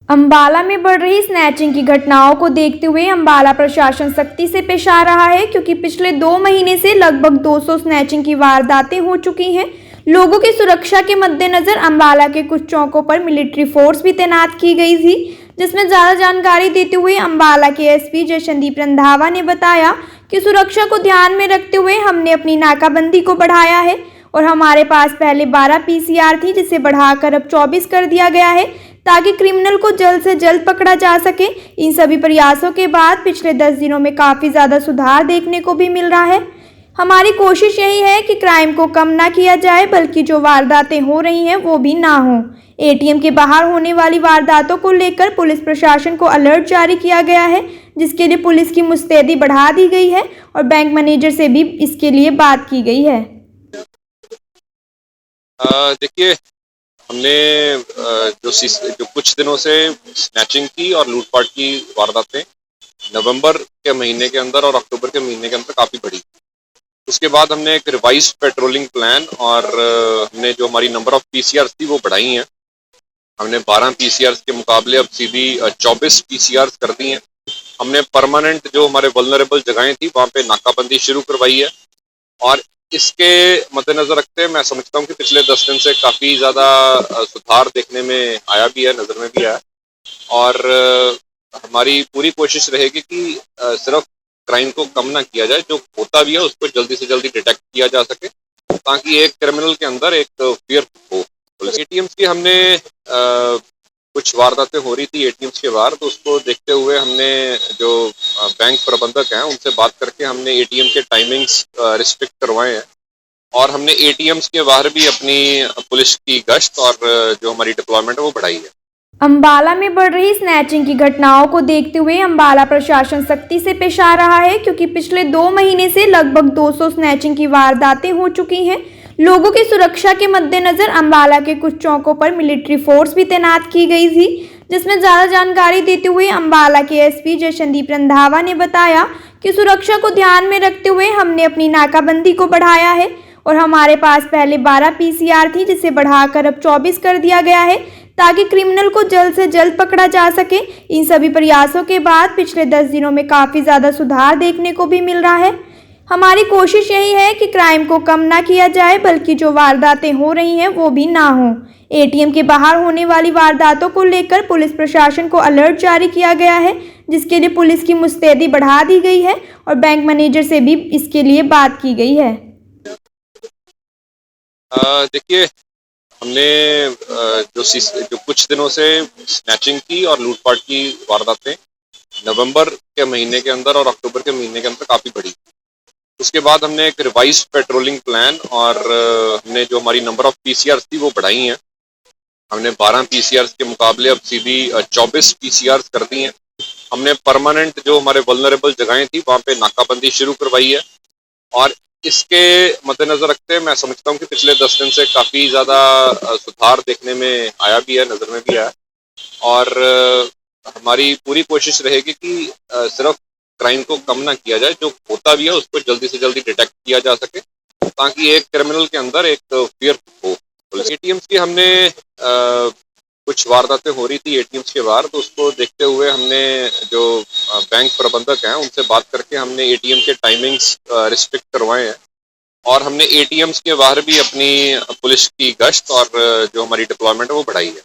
अंबाला में बढ़ रही स्नैचिंग की घटनाओं को देखते हुए अंबाला प्रशासन सख्ती से पेश आ रहा है, क्योंकि पिछले 2 महीने से लगभग 200 स्नैचिंग की वारदातें हो चुकी हैं। लोगों की सुरक्षा के मद्देनजर अंबाला के कुछ चौकों पर मिलिट्री फोर्स भी तैनात की गई थी, जिसमें ज़्यादा जानकारी देते हुए अंबाला के एसपी जयसंदीप रंधावा ने बताया कि सुरक्षा को ध्यान में रखते हुए हमने अपनी नाकाबंदी को बढ़ाया है और हमारे पास पहले 12 पीसीआर थी, जिसे बढ़ाकर अब 24 कर दिया गया है, ताकि क्रिमिनल को जल्द से जल्द पकड़ा जा सके। इन सभी प्रयासों के बाद पिछले 10 दिनों में काफ़ी ज़्यादा सुधार देखने को भी मिल रहा है। हमारी कोशिश यही है कि क्राइम को कम ना किया जाए, बल्कि जो वारदातें हो रही हैं वो भी ना हो। एटीएम के बाहर होने वाली वारदातों को लेकर पुलिस प्रशासन को अलर्ट जारी किया गया है, जिसके लिए पुलिस की मुस्तैदी बढ़ा दी गई है और बैंक मैनेजर से भी इसके लिए बात की गई है। देखिए, हमने जो कुछ दिनों से स्नैचिंग की और लूटपाट की वारदातें नवंबर के महीने के अंदर और अक्टूबर के महीने के अंदर काफ़ी बढ़ी। उसके बाद हमने एक रिवाइज्ड पेट्रोलिंग प्लान और हमने जो हमारी नंबर ऑफ पीसीआर थी वो बढ़ाई हैं। हमने 12 पीसीआर के मुकाबले अब सीधी 24 पीसीआर कर दी हैं। हमने परमानेंट जो हमारे वल्नरेबल जगहें थी वहाँ पे नाकाबंदी शुरू करवाई है और इसके मद्देनजर रखते मैं समझता हूँ कि पिछले 10 दिन से काफ़ी ज़्यादा सुधार देखने में आया भी है, नज़र में भी आया और हमारी पूरी कोशिश रहेगी कि सिर्फ क्राइम को कम ना किया जाए, जो होता भी है उसको जल्दी से जल्दी डिटेक्ट किया जा सके, ताकि एक क्रिमिनल के अंदर एक फियर हो। एटीएम्स की हमने कुछ वारदातें हो रही थी एटीएम्स के बाहर, तो उसको देखते हुए हमने जो बैंक प्रबंधक हैं उनसे बात करके हमने एटीएम के टाइमिंग्स रिस्ट्रिक्ट करवाए हैं और हमने एटीएम्स के बाहर भी अपनी पुलिस की गश्त और जो हमारी डिप्लॉयमेंट है वो बढ़ाई है। अंबाला में बढ़ रही स्नैचिंग की घटनाओं को देखते हुए अंबाला प्रशासन सख्ती से पेश आ रहा है, क्योंकि पिछले 2 महीने से लगभग 200 स्नैचिंग की वारदातें हो चुकी हैं। लोगों की सुरक्षा के मद्देनजर अंबाला के कुछ चौकों पर मिलिट्री फोर्स भी तैनात की गई थी, जिसमें ज़्यादा जानकारी देते हुए अंबाला के एसपी जयसंदीप रंधावा ने बताया कि सुरक्षा को ध्यान में रखते हुए हमने अपनी नाकाबंदी को बढ़ाया है और हमारे पास पहले 12 पीसीआर थी, जिसे बढ़ाकर अब 24 कर दिया गया है, ताकि क्रिमिनल को जल्द से जल्द पकड़ा जा सके। इन सभी प्रयासों के बाद पिछले 10 दिनों में काफ़ी ज़्यादा सुधार देखने को भी मिल रहा है। हमारी कोशिश यही है कि क्राइम को कम ना किया जाए, बल्कि जो वारदातें हो रही हैं वो भी ना हो। एटीएम के बाहर होने वाली वारदातों को लेकर पुलिस प्रशासन को अलर्ट जारी किया गया है, जिसके लिए पुलिस की मुस्तैदी बढ़ा दी गई है और बैंक मैनेजर से भी इसके लिए बात की गई है। देखिए, हमने जो कुछ दिनों से स्नैचिंग की और लूटपाट की वारदातें नवंबर के महीने के अंदर और अक्टूबर के महीने के अंदर काफ़ी बढ़ी। उसके बाद हमने एक रिवाइज्ड पेट्रोलिंग प्लान और हमने जो हमारी नंबर ऑफ पीसीआर थी वो बढ़ाई हैं। हमने 12 पीसीआर के मुकाबले अब सीधी 24 पीसीआर कर दी हैं। हमने परमानेंट जो हमारे वल्नरेबल जगहें थी वहाँ पे नाकाबंदी शुरू करवाई है और इसके मद्देनजर रखते मैं समझता हूँ कि पिछले 10 दिन से काफ़ी ज़्यादा सुधार देखने में आया भी है, नज़र में भी आया और हमारी पूरी कोशिश रहेगी कि सिर्फ क्राइम को कम ना किया जाए, जो होता भी है उसको जल्दी से जल्दी डिटेक्ट किया जा सके, ताकि एक क्रिमिनल के अंदर एक फियर हो। एटीएम्स की हमने कुछ वारदातें हो रही थी एटीएम्स के बाहर, तो उसको देखते हुए हमने जो बैंक प्रबंधक हैं उनसे बात करके हमने एटीएम के टाइमिंग्स रिस्ट्रिक्ट करवाए हैं और हमने एटीएम्स के बाहर भी अपनी पुलिस की गश्त और जो हमारी डिप्लॉयमेंट है वो बढ़ाई है।